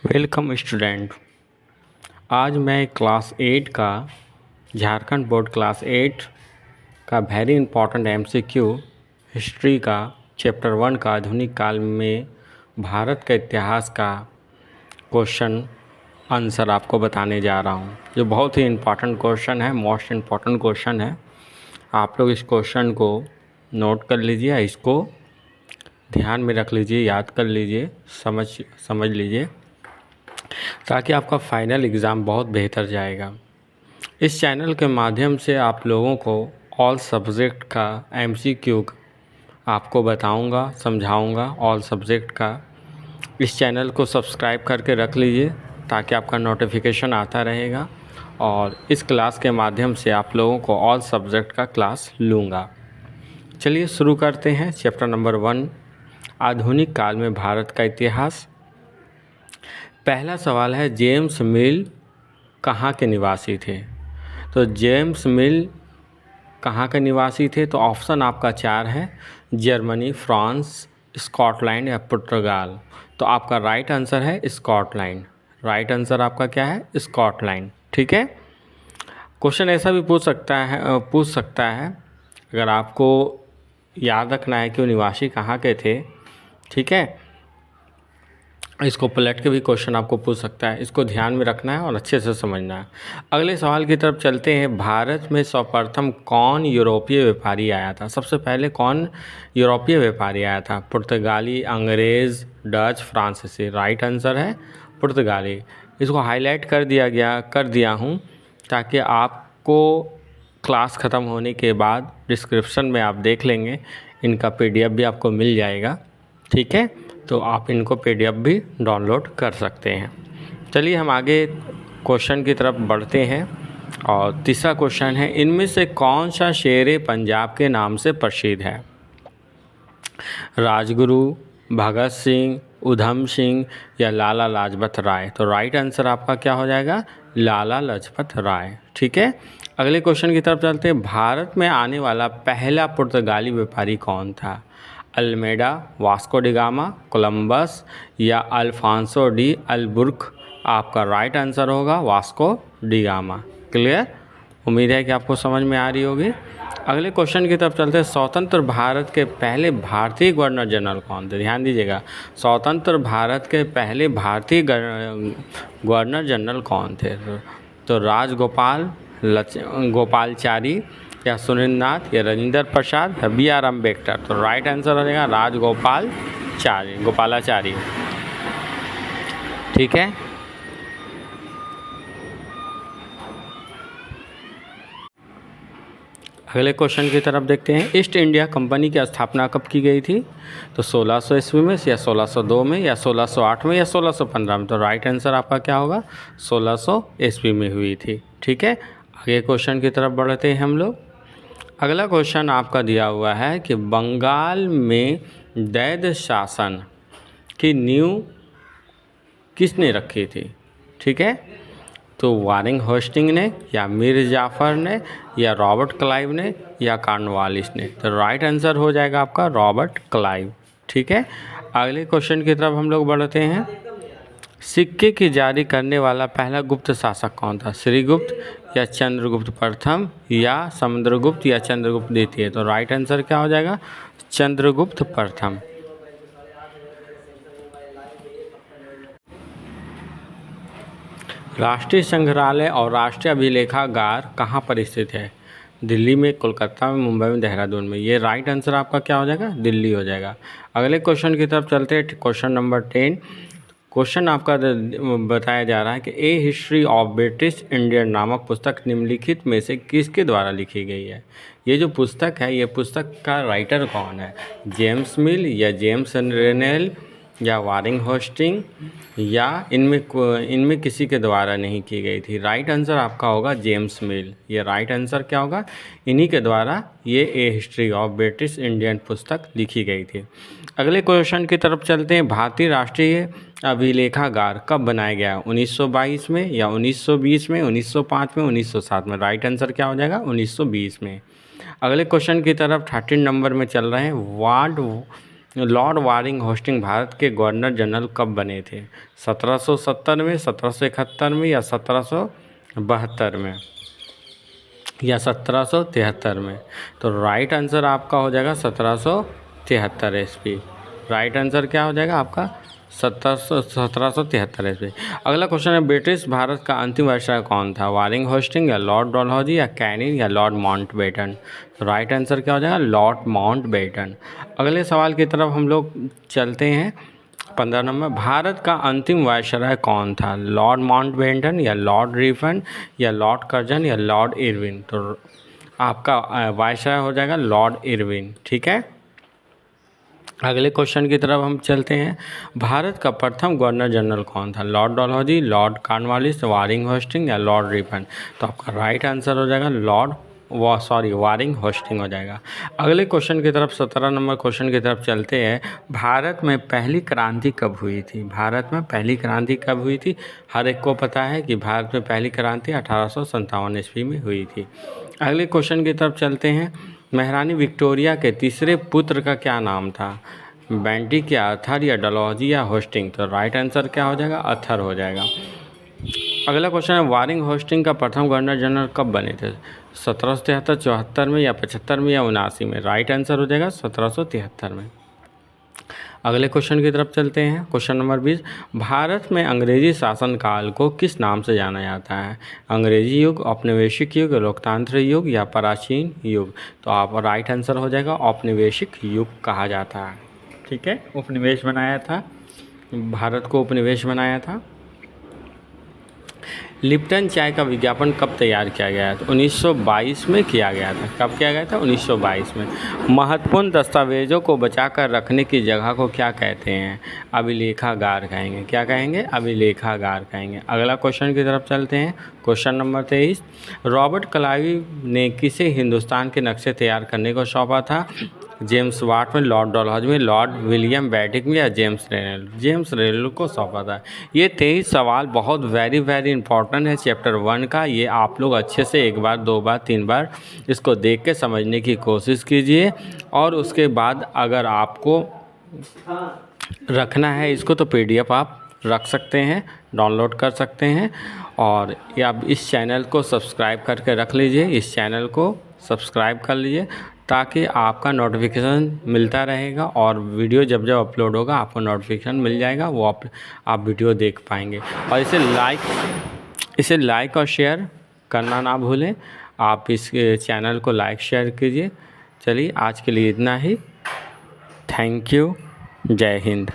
Welcome student. आज मैं class 8 का झारखंड बोर्ड क्लास 8 का वेरी इंपॉर्टेंट एमसीक्यू हिस्ट्री का चैप्टर 1 का आधुनिक काल में भारत के इतिहास का क्वेश्चन आंसर आपको बताने जा रहा हूं, जो बहुत ही इम्पॉर्टेंट क्वेश्चन है, मोस्ट इम्पॉर्टेंट क्वेश्चन है। आप लोग इस क्वेश्चन को नोट कर लीजिए, इसको ध्यान में रख लीजिए, याद कर लीजिए, समझ लीजिए, ताकि आपका फाइनल एग्ज़ाम बहुत बेहतर जाएगा। इस चैनल के माध्यम से आप लोगों को ऑल सब्जेक्ट का एमसीक्यू आपको बताऊंगा, समझाऊंगा ऑल सब्जेक्ट का। इस चैनल को सब्सक्राइब करके रख लीजिए ताकि आपका नोटिफिकेशन आता रहेगा, और इस क्लास के माध्यम से आप लोगों को ऑल सब्जेक्ट का क्लास लूँगा। चलिए शुरू करते हैं। चैप्टर नंबर 1, आधुनिक काल में भारत का इतिहास। पहला सवाल है, जेम्स मिल कहाँ के निवासी थे? तो जेम्स मिल कहाँ के निवासी थे? तो ऑप्शन आपका 4 है, जर्मनी, फ्रांस, स्कॉटलैंड या पुर्तगाल। तो आपका राइट आंसर है स्कॉटलैंड। राइट आंसर आपका क्या है? स्कॉटलैंड। ठीक है। क्वेश्चन ऐसा भी पूछ सकता है अगर आपको याद रखना है कि वो निवासी कहाँ के थे। ठीक है, इसको पलट के भी क्वेश्चन आपको पूछ सकता है, इसको ध्यान में रखना है और अच्छे से समझना है। अगले सवाल की तरफ चलते हैं। भारत में सर्वप्रथम कौन यूरोपीय व्यापारी आया था? सबसे पहले कौन यूरोपीय व्यापारी आया था? पुर्तगाली, अंग्रेज़, डच, फ्रांसीसी। राइट आंसर है पुर्तगाली। इसको हाईलाइट कर दिया हूँ ताकि आपको क्लास ख़त्म होने के बाद डिस्क्रिप्शन में आप देख लेंगे, इनका पीडीएफ भी आपको मिल जाएगा। ठीक है, तो आप इनको पीडीएफ भी डाउनलोड कर सकते हैं। चलिए हम आगे क्वेश्चन की तरफ बढ़ते हैं, और तीसरा क्वेश्चन है, इनमें से कौन सा शेर पंजाब के नाम से प्रसिद्ध है? राजगुरु, भगत सिंह, उधम सिंह या लाला लाजपत राय। तो राइट आंसर आपका क्या हो जाएगा? लाला लाजपत राय। ठीक है, अगले क्वेश्चन की तरफ चलते हैं। भारत में आने वाला पहला पुर्तगाली व्यापारी कौन था? Almeida, Vasco da Gama, Columbus या अल्फांसो डी अल्बुर्क। आपका राइट आंसर होगा वास्को डी गामा। क्लियर? उम्मीद है कि आपको समझ में आ रही होगी। अगले क्वेश्चन की तरफ चलते हैं। स्वतंत्र भारत के पहले भारतीय गवर्नर जनरल कौन थे? ध्यान दीजिएगा, स्वतंत्र भारत के पहले भारतीय गवर्नर जनरल कौन थे? तो राजगोपाल गोपालचारी या सुरेंद्रनाथ या राजेंद्र प्रसाद या बी आर अम्बेडकर। तो राइट आंसर हो जाएगा गोपालाचारी। ठीक है, अगले क्वेश्चन की तरफ देखते हैं। ईस्ट इंडिया कंपनी की स्थापना कब की गई थी? तो 1600 ईस्वी में या 1602 में या 1608 में या 1615 में। तो राइट आंसर आपका क्या होगा? 1600 ईस्वी में हुई थी। ठीक है, आगे क्वेश्चन की तरफ बढ़ते हैं हम लोग। अगला क्वेश्चन आपका दिया हुआ है कि बंगाल में दैद शासन की नींव किसने रखी थी? ठीक है, तो वारिंग होस्टिंग ने या मीर जाफ़र ने या रॉबर्ट क्लाइव ने या कॉर्नवालिस ने। तो राइट आंसर हो जाएगा आपका रॉबर्ट क्लाइव। ठीक है, अगले क्वेश्चन की तरफ हम लोग बढ़ते हैं। सिक्के की जारी करने वाला पहला गुप्त शासक कौन था? श्रीगुप्त या चंद्रगुप्त प्रथम या समुद्रगुप्त या चंद्रगुप्त द्वितीय। तो राइट आंसर क्या हो जाएगा? चंद्रगुप्त प्रथम। राष्ट्रीय संग्रहालय और राष्ट्रीय अभिलेखागार कहाँ पर स्थित है? दिल्ली में, कोलकाता में, मुंबई में, देहरादून में। ये राइट आंसर आपका क्या हो जाएगा? दिल्ली हो जाएगा। अगले क्वेश्चन की तरफ चलते हैं। Question number 10। क्वेश्चन आपका बताया जा रहा है कि ए हिस्ट्री ऑफ ब्रिटिश इंडियन नामक पुस्तक निम्नलिखित में से किसके द्वारा लिखी गई है? ये जो पुस्तक है, ये पुस्तक का राइटर कौन है? जेम्स मिल या जेम्स रेनेल या वारिंग होस्टिंग या इनमें किसी के द्वारा नहीं की गई थी? राइट आंसर आपका होगा जेम्स मिल। ये राइट आंसर क्या होगा? इन्हीं के द्वारा ये ए हिस्ट्री ऑफ ब्रिटिश इंडियन पुस्तक लिखी गई थी। अगले क्वेश्चन की तरफ चलते हैं। भारतीय राष्ट्रीय अभिलेखागार कब बनाया गया? 1922 में या 1920 में, 1905 में, 1907 में। राइट आंसर क्या हो जाएगा? 1920 में। अगले क्वेश्चन की तरफ 13 नंबर में चल रहे हैं। लॉर्ड वारिंग होस्टिंग भारत के गवर्नर जनरल कब बने थे? 1770 में, 1771 में, या 1772 में, या 1773 में? तो राइट आंसर आपका हो जाएगा 1773 ईस्वी। राइट आंसर क्या हो जाएगा आपका? 1773 ईस्वी। अगला क्वेश्चन है, ब्रिटिश भारत का अंतिम वायसराय कौन था? वारिंग होस्टिंग, या लॉर्ड डलहौजी, या कैनिंग, या लॉर्ड माउंटबेटन? तो राइट आंसर क्या हो जाएगा? Lord Mountbatten. अगले सवाल की तरफ हम लोग चलते हैं। 15 नंबर, भारत का अंतिम वायसराय कौन था? लॉर्ड माउंटबेटन, या लॉर्ड रिपन, या लॉर्ड कर्जन, या लॉर्ड इरविन? तो आपका वायसराय हो जाएगा लॉर्ड इरविन। ठीक है, अगले क्वेश्चन की तरफ हम चलते हैं। भारत का प्रथम गवर्नर जनरल कौन था? Lord Dalhousie, lord Cornwallis, Warren Hastings, या लॉर्ड रिपन? तो आपका राइट आंसर हो जाएगा वारिंग होस्टिंग हो जाएगा। अगले क्वेश्चन की तरफ 17 नंबर क्वेश्चन की तरफ चलते हैं। भारत में पहली क्रांति कब हुई थी? भारत में पहली क्रांति कब हुई थी? हर एक को पता है कि भारत में पहली क्रांति 1857 ईस्वी में हुई थी। अगले क्वेश्चन की तरफ चलते हैं। महारानी विक्टोरिया के तीसरे पुत्र का क्या नाम था? बेंटिक, या अथर, या डलहौजी, या होस्टिंग? तो राइट आंसर क्या हो जाएगा? अथर हो जाएगा। अगला क्वेश्चन है, वारिंग होस्टिंग का प्रथम गवर्नर जनरल कब बने थे? 1773, 74 में, या 75 में, या 79 में? राइट आंसर हो जाएगा 1773 में। अगले क्वेश्चन की तरफ चलते हैं। क्वेश्चन नंबर 20, भारत में अंग्रेजी शासनकाल को किस नाम से जाना जाता है? अंग्रेजी युग, औपनिवेशिक युग, लोकतांत्रिक युग, या प्राचीन युग? तो आप राइट आंसर हो जाएगा औपनिवेशिक युग कहा जाता है। ठीक है, उपनिवेश बनाया था, भारत को उपनिवेश बनाया था। लिप्टन चाय का विज्ञापन कब तैयार किया गया था? 1922 में किया गया था। कब किया गया था? 1922 में। महत्वपूर्ण दस्तावेजों को बचाकर रखने की जगह को क्या कहते हैं? अभिलेखागार कहेंगे। क्या कहेंगे? अभिलेखागार कहेंगे। अगला क्वेश्चन की तरफ चलते हैं। क्वेश्चन नंबर 23, रॉबर्ट क्लाइव ने किसे हिंदुस्तान के नक्शे तैयार करने को सौंपा था? जेम्स वाट में, लॉर्ड डलहौजी में, लॉर्ड विलियम बेंटिक में, या जेम्स रेनल को सौंपा था। ये 23 सवाल बहुत वेरी इंपॉर्टेंट है चैप्टर 1 का। ये आप लोग अच्छे से एक बार, दो बार, तीन बार इसको देख के समझने की कोशिश कीजिए। और उसके बाद अगर आपको रखना है इसको तो PDF आप रख सकते हैं, डाउनलोड कर सकते हैं। और या आप इस चैनल को सब्सक्राइब करके रख लीजिए, इस चैनल को सब्सक्राइब कर लीजिए ताकि आपका नोटिफिकेशन मिलता रहेगा और वीडियो जब जब अपलोड होगा आपको नोटिफिकेशन मिल जाएगा, वो आप वीडियो देख पाएंगे। और इसे लाइक और शेयर करना ना भूलें। आप इस चैनल को लाइक शेयर कीजिए। चलिए आज के लिए इतना ही। Thank you. जय हिंद।